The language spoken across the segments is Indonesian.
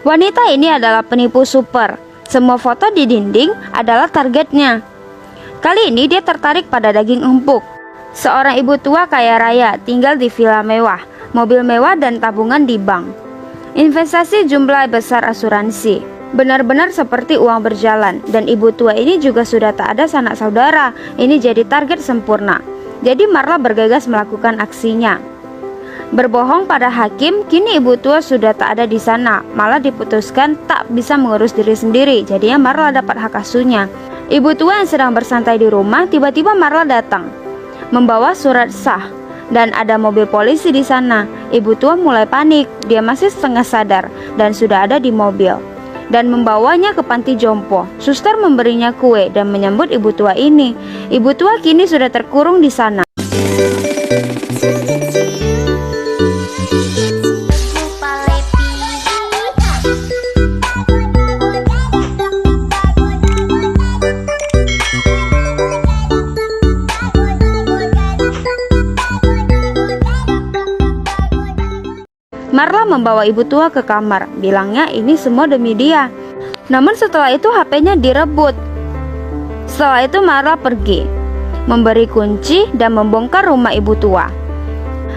Wanita ini adalah penipu super. Semua foto di dinding adalah targetnya. Kali ini dia tertarik pada daging empuk. Seorang ibu tua kaya raya tinggal di villa mewah, mobil mewah dan tabungan di bank. Investasi jumlah besar asuransi. Benar-benar seperti uang berjalan. Dan ibu tua ini juga sudah tak ada sanak saudara. Ini jadi target sempurna. Jadi Marla bergegas melakukan aksinya. Berbohong pada hakim, kini ibu tua sudah tak ada di sana. Malah diputuskan tak bisa mengurus diri sendiri. Jadinya Marla dapat hak asuhnya. Ibu tua yang sedang bersantai di rumah, tiba-tiba Marla datang membawa surat sah dan ada mobil polisi di sana. Ibu tua mulai panik. Dia masih setengah sadar dan sudah ada di mobil dan membawanya ke panti jompo. Suster memberinya kue dan menyambut ibu tua ini. Ibu tua kini sudah terkurung di sana. Marla membawa ibu tua ke kamar, bilangnya ini semua demi dia. Namun setelah itu HP-nya direbut. Setelah itu Marla pergi, memberi kunci dan membongkar rumah ibu tua.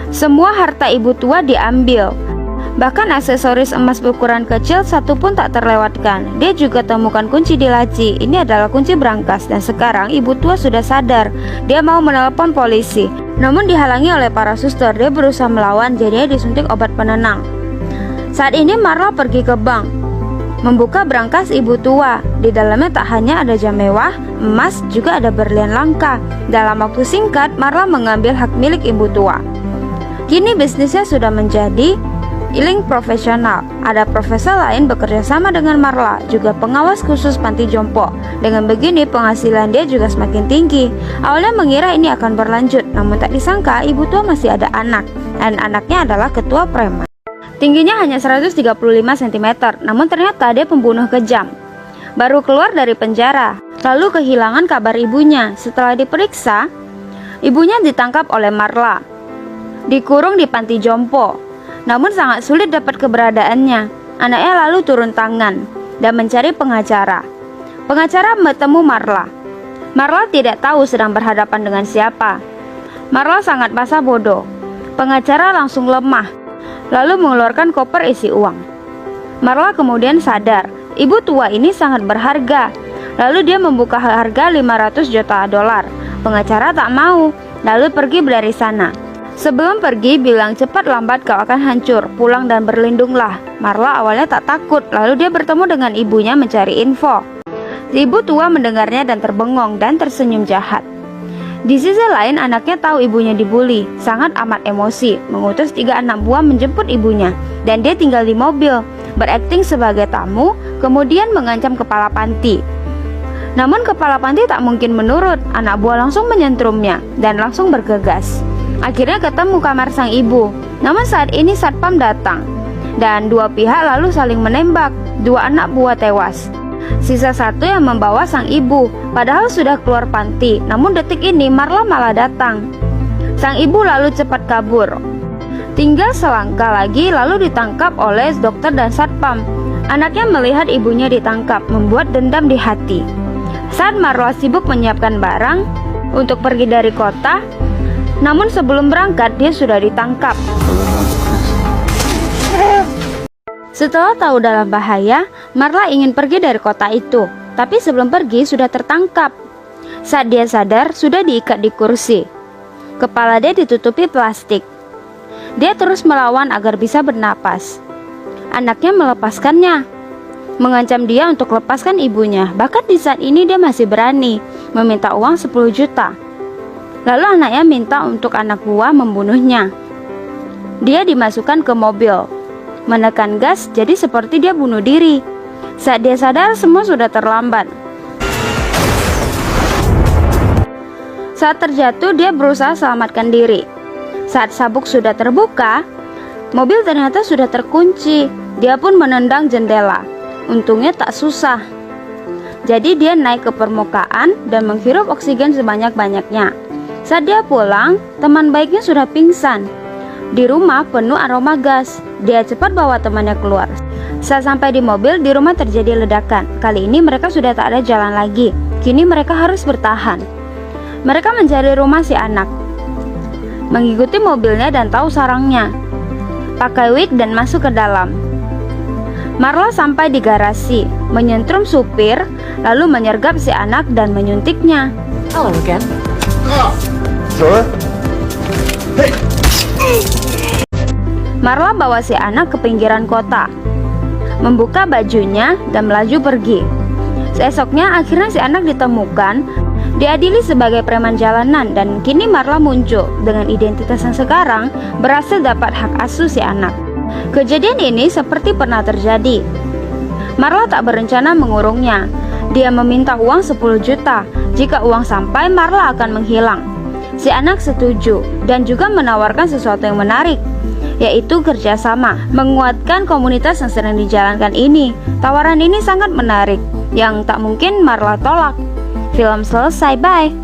Semua harta ibu tua diambil. Bahkan aksesoris emas berukuran kecil satu pun tak terlewatkan. Dia juga temukan kunci di laci. Ini adalah kunci berangkas dan sekarang ibu tua sudah sadar. Dia mau menelpon polisi. Namun dihalangi oleh para suster. Dia berusaha melawan, jadinya disuntik obat penenang. Saat ini Marla pergi ke bank, membuka berangkas ibu tua. Di dalamnya tak hanya ada jam mewah, emas, juga ada berlian langka. Dalam waktu singkat, Marla mengambil hak milik ibu tua. Kini bisnisnya sudah menjadi iling profesional. Ada profesor lain bekerja sama dengan Marla, juga pengawas khusus panti jompo. Dengan begini penghasilan dia juga semakin tinggi. Awalnya mengira ini akan berlanjut, namun tak disangka ibu tua masih ada anak, dan anaknya adalah ketua preman. Tingginya hanya 135 cm, namun ternyata dia pembunuh kejam. Baru keluar dari penjara, lalu kehilangan kabar ibunya. Setelah diperiksa, ibunya ditangkap oleh Marla, dikurung di panti jompo. Namun sangat sulit dapat keberadaannya. Anaknya lalu turun tangan dan mencari pengacara. Pengacara bertemu Marla. Marla tidak tahu sedang berhadapan dengan siapa. Marla sangat basa bodoh. Pengacara langsung lemah, lalu mengeluarkan koper isi uang. Marla kemudian sadar, ibu tua ini sangat berharga. Lalu dia membuka harga 500 juta dolar. Pengacara tak mau, lalu pergi dari sana. Sebelum pergi bilang cepat lambat kau akan hancur, pulang dan berlindunglah. Marla awalnya tak takut, lalu dia bertemu dengan ibunya mencari info. Ibu tua mendengarnya dan terbengong dan tersenyum jahat. Di sisi lain anaknya tahu ibunya dibully, sangat amat emosi, mengutus 3 anak buah menjemput ibunya. Dan dia tinggal di mobil, berakting sebagai tamu, kemudian mengancam kepala panti. Namun kepala panti tak mungkin menurut, anak buah langsung menyentrumnya dan langsung bergegas. Akhirnya ketemu kamar sang ibu. Namun saat ini satpam datang dan dua pihak lalu saling menembak. 2 anak buah tewas. Sisa 1 yang membawa sang ibu. Padahal sudah keluar panti. Namun detik ini Marla malah datang. Sang ibu lalu cepat kabur. Tinggal selangkah lagi lalu ditangkap oleh dokter dan satpam. Anaknya melihat ibunya ditangkap, membuat dendam di hati. Saat Marla sibuk menyiapkan barang untuk pergi dari kota, namun sebelum berangkat dia sudah ditangkap. Setelah tahu dalam bahaya, Marla ingin pergi dari kota itu. Tapi sebelum pergi sudah tertangkap. Saat dia sadar, sudah diikat di kursi. Kepala dia ditutupi plastik. Dia terus melawan agar bisa bernapas. Anaknya melepaskannya, mengancam dia untuk lepaskan ibunya. Bahkan di saat ini dia masih berani meminta uang 10 juta. Lalu anaknya minta untuk anak buah membunuhnya. Dia dimasukkan ke mobil, menekan gas jadi seperti dia bunuh diri. Saat dia sadar semua sudah terlambat. Saat terjatuh dia berusaha selamatkan diri. Saat sabuk sudah terbuka, mobil ternyata sudah terkunci. Dia pun menendang jendela. Untungnya tak susah. Jadi dia naik ke permukaan dan menghirup oksigen sebanyak-banyaknya. Saat dia pulang, teman baiknya sudah pingsan. Di rumah penuh aroma gas. Dia cepat bawa temannya keluar. Saat sampai di mobil, di rumah terjadi ledakan. Kali ini mereka sudah tak ada jalan lagi. Kini mereka harus bertahan. Mereka mencari rumah si anak, mengikuti mobilnya dan tahu sarangnya, pakai wig dan masuk ke dalam. Marla sampai di garasi, menyentrum supir, lalu menyergap si anak dan menyuntiknya. Hello again. Sir? Marla bawa si anak ke pinggiran kota, membuka bajunya dan melaju pergi. Seesoknya akhirnya si anak ditemukan, diadili sebagai preman jalanan, dan kini Marla muncul dengan identitas yang sekarang berhasil dapat hak asuh si anak. Kejadian ini seperti pernah terjadi. Marla tak berencana mengurungnya. Dia meminta uang 10 juta. Jika uang sampai, Marla akan menghilang. Si anak setuju dan juga menawarkan sesuatu yang menarik, yaitu kerjasama, menguatkan komunitas yang sedang dijalankan ini. Tawaran ini sangat menarik, yang tak mungkin Marla tolak. Film selesai, bye.